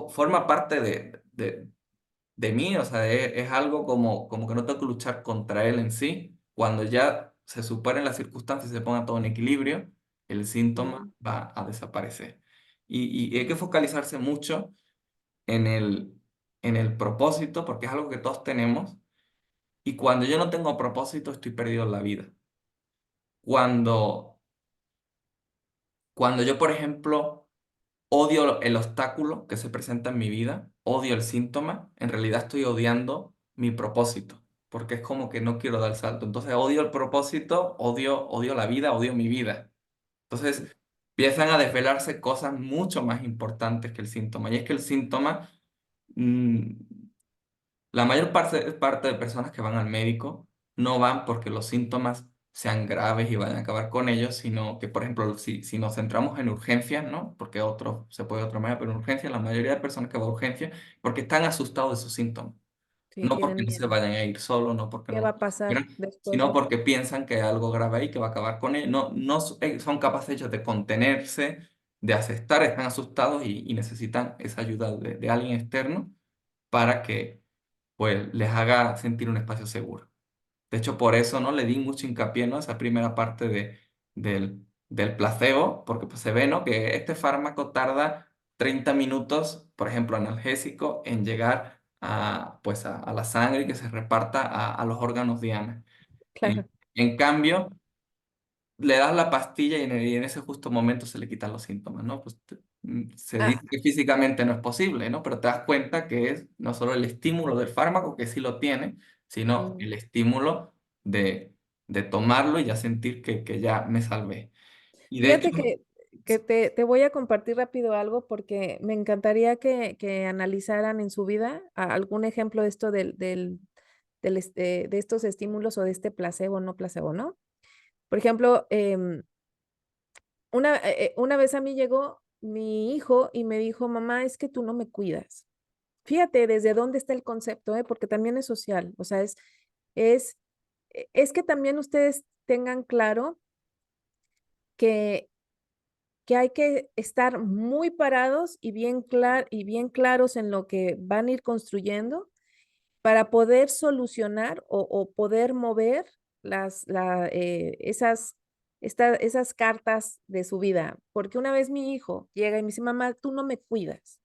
forma parte de mí, o sea, es algo como que no tengo que luchar contra él en sí. Cuando ya se superen las circunstancias y se ponga todo en equilibrio, el síntoma Mm, va a desaparecer. Y hay que focalizarse mucho en en el propósito, porque es algo que todos tenemos, y cuando yo no tengo propósito, estoy perdido en la vida. Cuando, cuando yo, por ejemplo, odio el obstáculo que se presenta en mi vida, odio el síntoma, en realidad estoy odiando mi propósito, porque es como que no quiero dar el salto. Entonces odio el propósito, odio la vida, odio mi vida. Entonces empiezan a desvelarse cosas mucho más importantes que el síntoma, y es que el síntoma... mm, La mayor parte de personas que van al médico no van porque los síntomas sean graves y vayan a acabar con ellos, sino que, por ejemplo, si nos centramos en urgencias, ¿no? Porque otro se puede de otra manera, pero en urgencias, la mayoría de personas que van a urgencias, porque están asustados de sus síntomas. sí, No tienen porque no se miedo. vayan a ir solos, no porque ¿Qué no va lo a pasar quieran, después sino de? porque piensan que hay algo grave ahí que va a acabar con ellos. No son capaces ellos de contenerse, de aceptar, están asustados y necesitan esa ayuda de alguien externo para que pues les haga sentir un espacio seguro. De hecho, por eso no le di mucho hincapié, ¿no? Esa primera parte del placebo, porque pues, se ve, ¿no? Que este fármaco tarda 30 minutos, por ejemplo, analgésico, en llegar pues, a la sangre y que se reparta a los órganos diana. Y Claro. en cambio, le das la pastilla y en ese justo momento se le quitan los síntomas, ¿no? Pues se Ah, dice que físicamente no es posible, ¿no? Pero te das cuenta que es no solo el estímulo del fármaco, que sí lo tiene, sino mm. el estímulo de tomarlo y ya sentir que ya me salvé. Y de hecho, Fíjate que te voy a compartir rápido algo porque me encantaría que analizaran en su vida algún ejemplo de esto de estos estímulos o de este placebo, no placebo, ¿no? Por ejemplo, una vez a mí llegó mi hijo y me dijo, mamá, es que tú no me cuidas. Fíjate desde dónde está el concepto, ¿eh? Porque también es social, o sea, es, es que también ustedes tengan claro que hay que estar muy parados y y bien claros en lo que van a ir construyendo para poder solucionar o poder mover. esas cartas de su vida, porque una vez mi hijo llega y me dice, mamá, tú no me cuidas.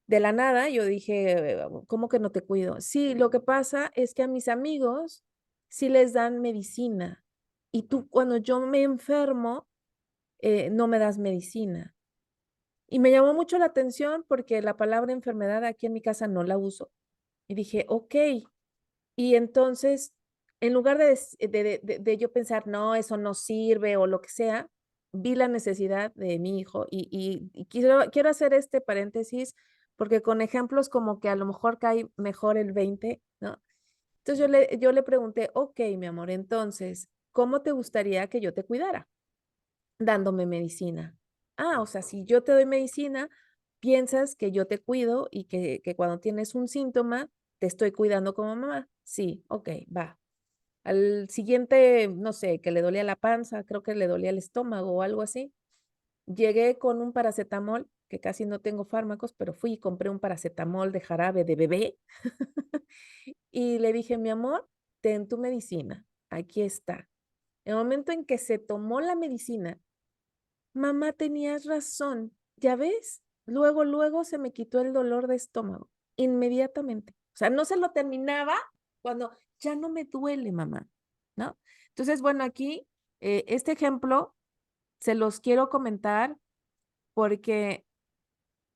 De la nada, yo dije, ¿cómo que no te cuido? Sí, lo que pasa es que a mis amigos sí les dan medicina y tú cuando yo me enfermo, no me das medicina. Y me llamó mucho la atención porque la palabra enfermedad aquí en mi casa no la uso. Y dije, ok. Y entonces, en lugar de yo pensar, no, eso no sirve o lo que sea, vi la necesidad de mi hijo y quiero hacer este paréntesis porque con ejemplos como que a lo mejor cae mejor el 20, ¿no? Entonces yo le pregunté, ok, mi amor, entonces, ¿cómo te gustaría que yo te cuidara? Dándome medicina. Ah, o sea, si yo te doy medicina, piensas que yo te cuido y que cuando tienes un síntoma, te estoy cuidando como mamá. Sí, ok, va. Al siguiente, no sé, que le dolía la panza, creo que le dolía el estómago o algo así. Llegué con un paracetamol, que casi no tengo fármacos, pero fui y compré un paracetamol de jarabe de bebé y le dije, mi amor, ten tu medicina, aquí está. El momento en que se tomó la medicina, mamá, tenías razón, ¿ya ves? Luego, luego se me quitó el dolor de estómago, inmediatamente. O sea, no se lo terminaba cuando ya no me duele, mamá, ¿no? Entonces, bueno, aquí este ejemplo se los quiero comentar porque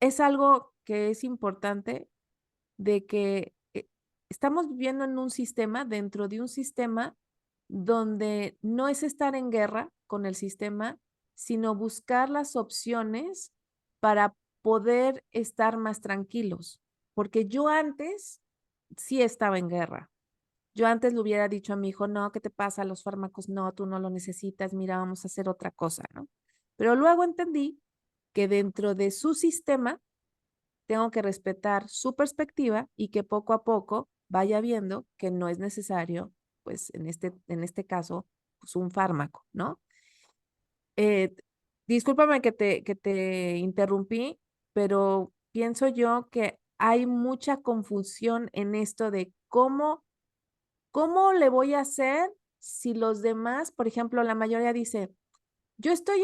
es algo que es importante de que estamos viviendo en un sistema, dentro de un sistema donde no es estar en guerra con el sistema, sino buscar las opciones para poder estar más tranquilos. Porque yo antes sí estaba en guerra. Yo antes le hubiera dicho a mi hijo, no, ¿qué te pasa? Los fármacos, no, tú no lo necesitas, mira, vamos a hacer otra cosa, ¿no? Pero luego entendí que dentro de su sistema tengo que respetar su perspectiva y que poco a poco vaya viendo que no es necesario, pues en este caso, pues un fármaco, ¿no? Eh, discúlpame que te interrumpí, pero pienso yo que hay mucha confusión en esto de cómo le voy a hacer si los demás, por ejemplo, la mayoría dice, yo estoy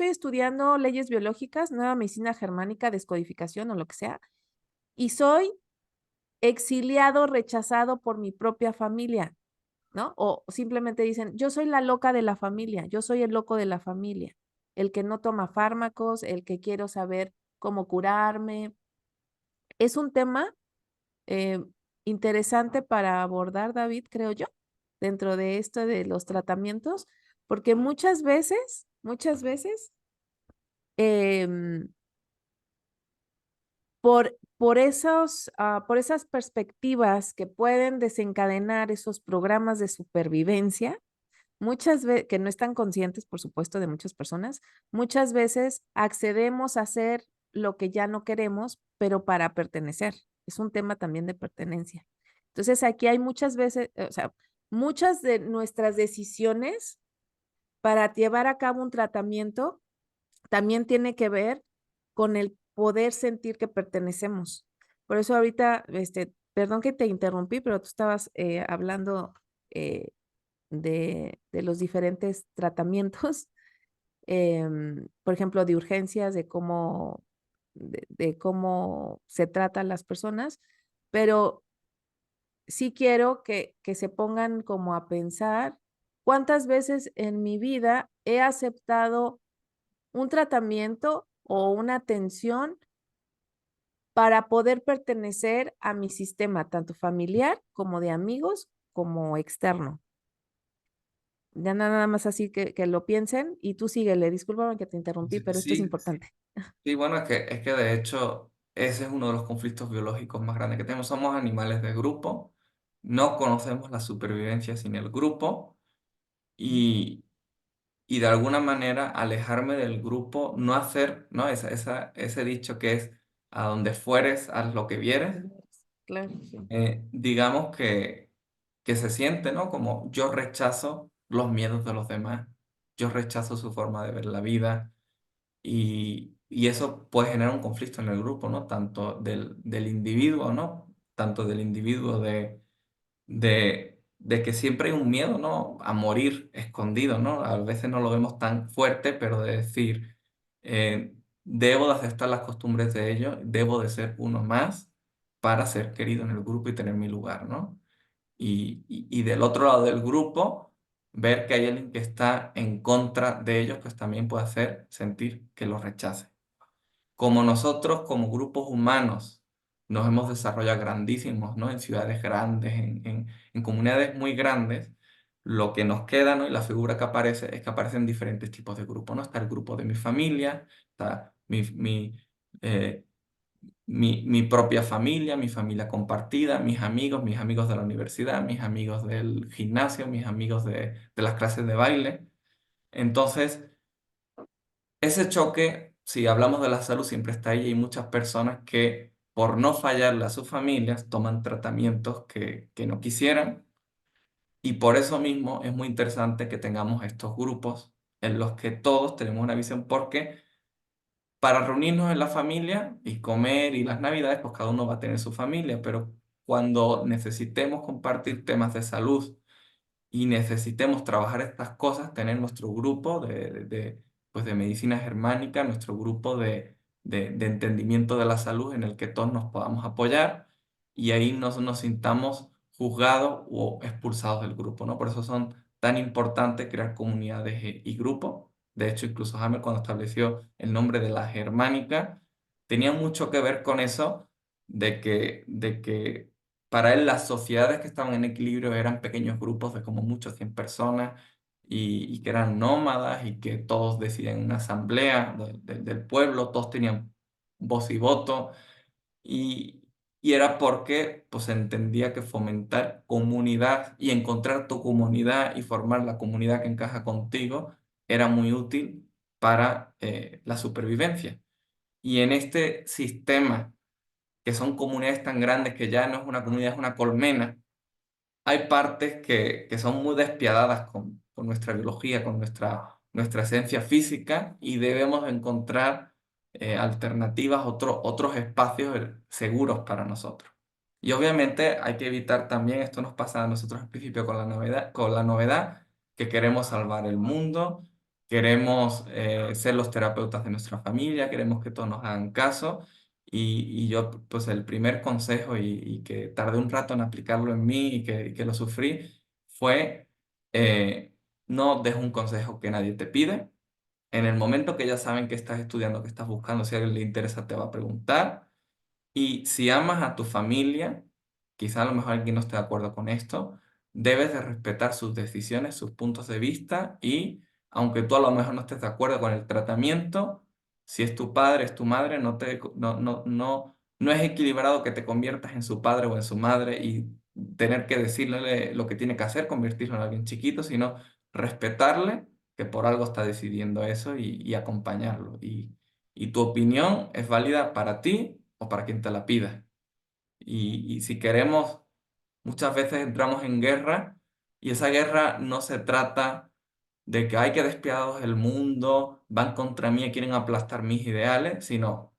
estudiando leyes biológicas, nueva medicina germánica, descodificación o lo que sea, y soy exiliado, rechazado por mi propia familia, ¿no? O simplemente dicen, yo soy la loca de la familia, yo soy el loco de la familia, el que no toma fármacos, el que quiero saber cómo curarme. Es un tema eh, interesante para abordar, David, creo yo, dentro de esto de los tratamientos, porque muchas veces, em, por esas perspectivas que pueden desencadenar esos programas de supervivencia, muchas veces, que no están conscientes, por supuesto, de muchas personas, muchas veces accedemos a hacer lo que ya no queremos, pero para pertenecer. Es un tema también de pertenencia. Entonces, aquí hay muchas veces, o sea, muchas de nuestras decisiones para llevar a cabo un tratamiento también tiene que ver con el poder sentir que pertenecemos. Por eso ahorita, perdón que te interrumpí, pero tú estabas hablando eh, de los diferentes tratamientos, por ejemplo, de urgencias, de cómo se tratan las personas, pero sí quiero que se pongan como a pensar cuántas veces en mi vida he aceptado un tratamiento o una atención para poder pertenecer a mi sistema, tanto familiar como de amigos, como externo. Ya nada más así que lo piensen y tú síguele. Discúlpame que te interrumpí, pero esto es Sí, importante. sí, bueno, es que de hecho ese es uno de los conflictos biológicos más grandes que tenemos. Somos animales de grupo, no conocemos la supervivencia sin el grupo y, y de alguna manera alejarme del grupo, no hacer, ¿no? Ese dicho que es a donde fueres, haz lo que vieres, Claro, sí. digamos que se siente, ¿no? Como yo rechazo los miedos de los demás, yo rechazo su forma de ver la vida y eso puede generar un conflicto en el grupo, ¿no? Tanto del individuo, ¿no? Tanto del individuo de de que siempre hay un miedo, ¿no? A morir escondido, ¿no? A veces no lo vemos tan fuerte, pero de decir, debo de aceptar las costumbres de ellos, debo de ser uno más para ser querido en el grupo y tener mi lugar, ¿no? Y del otro lado del grupo, ver que hay alguien que está en contra de ellos, pues también puede hacer sentir que los rechace. Como nosotros, como grupos humanos, nos hemos desarrollado grandísimos, ¿no? En ciudades grandes, en comunidades muy grandes, lo que nos queda, ¿no? Y la figura que aparece es que aparecen diferentes tipos de grupos, ¿no? Está el grupo de mi familia, está eh, mi propia familia, mi familia compartida, mis amigos de la universidad, mis amigos del gimnasio, mis amigos de las clases de baile. Entonces, ese choque, si hablamos de la salud, siempre está ahí y hay muchas personas que por no fallarle a sus familias toman tratamientos que no quisieran y por eso mismo es muy interesante que tengamos estos grupos en los que todos tenemos una visión porque para reunirnos en la familia y comer y las navidades, pues cada uno va a tener su familia, pero cuando necesitemos compartir temas de salud, y necesitemos trabajar estas cosas, tener nuestro grupo pues de medicina germánica, nuestro grupo de entendimiento de la salud en el que todos nos podamos apoyar y ahí no nos sintamos juzgados o expulsados del grupo, ¿no? Por eso son tan importantes crear comunidades y grupos. De hecho, incluso Hammer cuando estableció el nombre de la germánica, tenía mucho que ver con eso de que para él, las sociedades que estaban en equilibrio eran pequeños grupos de como mucho 100 personas y que eran nómadas y que todos decidían en una asamblea del pueblo, todos tenían voz y voto y, y era porque pues, se entendía que fomentar comunidad y encontrar tu comunidad y formar la comunidad que encaja contigo era muy útil para la supervivencia. Y en este sistema que son comunidades tan grandes que ya no es una comunidad, es una colmena, hay partes que son muy despiadadas con nuestra biología, con nuestra esencia física y debemos encontrar alternativas, otros espacios seguros para nosotros. Y obviamente hay que evitar también, esto nos pasa a nosotros al principio con la novedad, que queremos salvar el mundo, queremos ser los terapeutas de nuestra familia, queremos que todos nos hagan caso. Y yo, pues el primer consejo y que tardé un rato en aplicarlo en mí y que lo sufrí fue, no des un consejo que nadie te pide. En el momento que ya saben que estás estudiando, que estás buscando, si a alguien le interesa, te va a preguntar. Y si amas a tu familia, quizá a lo mejor alguien no esté de acuerdo con esto, debes de respetar sus decisiones, sus puntos de vista y aunque tú a lo mejor no estés de acuerdo con el tratamiento, si es tu padre, es tu madre, no es equilibrado que te conviertas en su padre o en su madre y tener que decirle lo que tiene que hacer, convertirlo en alguien chiquito, sino respetarle que por algo está decidiendo eso y acompañarlo. Y tu opinión es válida para ti o para quien te la pida. Y si queremos, muchas veces entramos en guerra y esa guerra no se trata de que hay que despiadados el mundo, van contra mí y quieren aplastar mis ideales, sino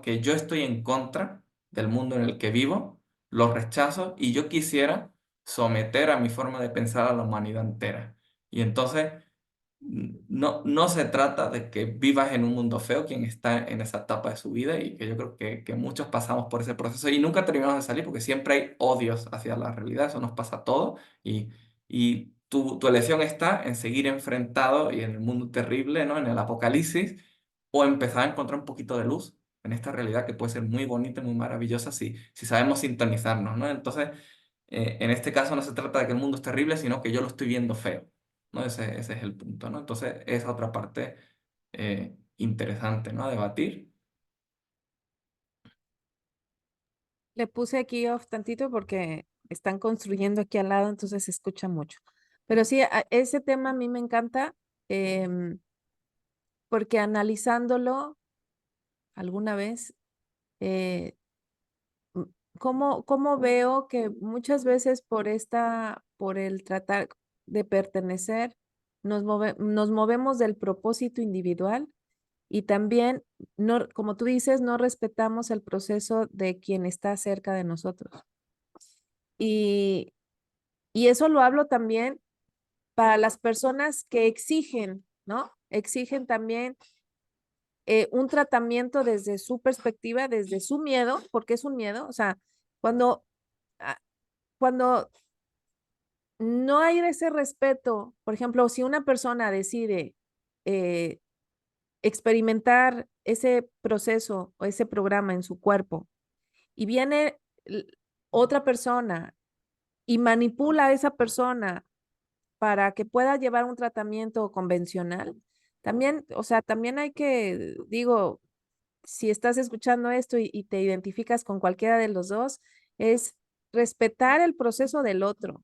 que yo estoy en contra del mundo en el que vivo, lo rechazo y yo quisiera someter a mi forma de pensar a la humanidad entera. Y entonces no se trata de que vivas en un mundo feo quien está en esa etapa de su vida y que yo creo que muchos pasamos por ese proceso y nunca terminamos de salir porque siempre hay odios hacia la realidad, eso nos pasa a todos y tu elección está en seguir enfrentado y en el mundo terrible, ¿no? En el apocalipsis o empezar a encontrar un poquito de luz en esta realidad que puede ser muy bonita, muy maravillosa si sabemos sintonizarnos, ¿no? Entonces, en este caso no se trata de que el mundo es terrible, sino que yo lo estoy viendo feo. ¿No? Ese es el punto, ¿no? Entonces, esa otra parte interesante, ¿no? A debatir. Le puse aquí off tantito porque están construyendo aquí al lado, entonces se escucha mucho. Pero sí, ese tema a mí me encanta porque analizándolo alguna vez, eh, m- cómo veo que muchas veces por el tratar de pertenecer, nos movemos del propósito individual y también, no, como tú dices, no respetamos el proceso de quien está cerca de nosotros. Y eso lo hablo también para las personas que exigen, ¿no? Exigen también un tratamiento desde su perspectiva, desde su miedo, porque es un miedo, o sea, cuando, ah, cuando no hay ese respeto, por ejemplo, si una persona decide eh, experimentar ese proceso o ese programa en su cuerpo y viene otra persona y manipula a esa persona para que pueda llevar un tratamiento convencional, también, o sea, también hay que, digo, si estás escuchando esto y te identificas con cualquiera de los dos, es respetar el proceso del otro,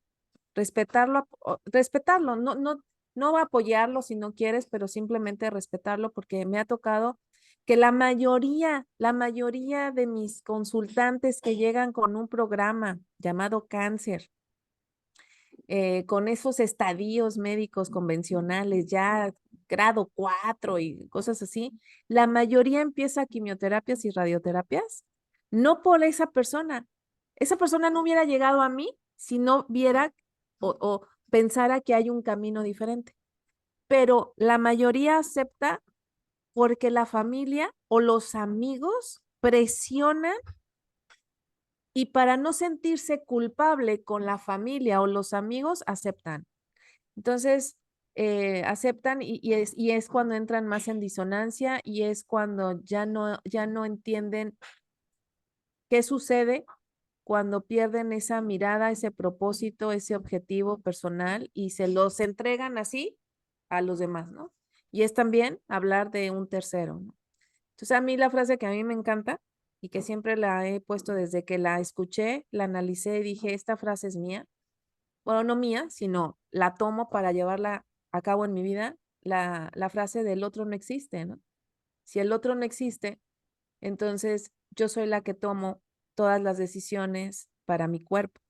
respetarlo, respetarlo, no va a apoyarlo si no quieres, pero simplemente respetarlo porque me ha tocado que la mayoría de mis consultantes que llegan con un programa llamado cáncer, con esos estadios médicos convencionales, ya grado 4 y cosas así, la mayoría empieza quimioterapias y radioterapias, no por esa persona. Esa persona no hubiera llegado a mí si no viera o pensara que hay un camino diferente. Pero la mayoría acepta porque la familia o los amigos presionan y para no sentirse culpable con la familia o los amigos aceptan. Entonces, aceptan y es cuando entran más en disonancia y es cuando ya no entienden qué sucede cuando pierden esa mirada, ese propósito, ese objetivo personal y se los entregan así a los demás, ¿no? Y es también hablar de un tercero, ¿no? Entonces, a mí la frase que a mí me encanta y que siempre la he puesto desde que la escuché, la analicé y dije, esta frase es mía, bueno, no mía, sino la tomo para llevarla a cabo en mi vida, la frase del otro no existe, ¿no? Si el otro no existe, entonces yo soy la que tomo todas las decisiones para mi cuerpo,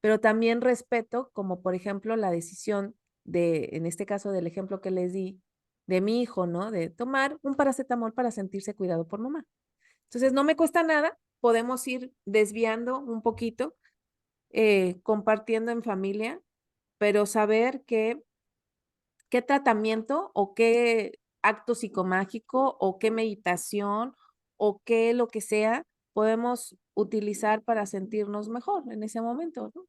pero también respeto, como por ejemplo la decisión de, en este caso del ejemplo que les di, de mi hijo, ¿no? De tomar un paracetamol para sentirse cuidado por mamá. Entonces, no me cuesta nada, podemos ir desviando un poquito, compartiendo en familia, pero saber que qué tratamiento o qué acto psicomágico o qué meditación o qué lo que sea podemos utilizar para sentirnos mejor en ese momento, ¿no?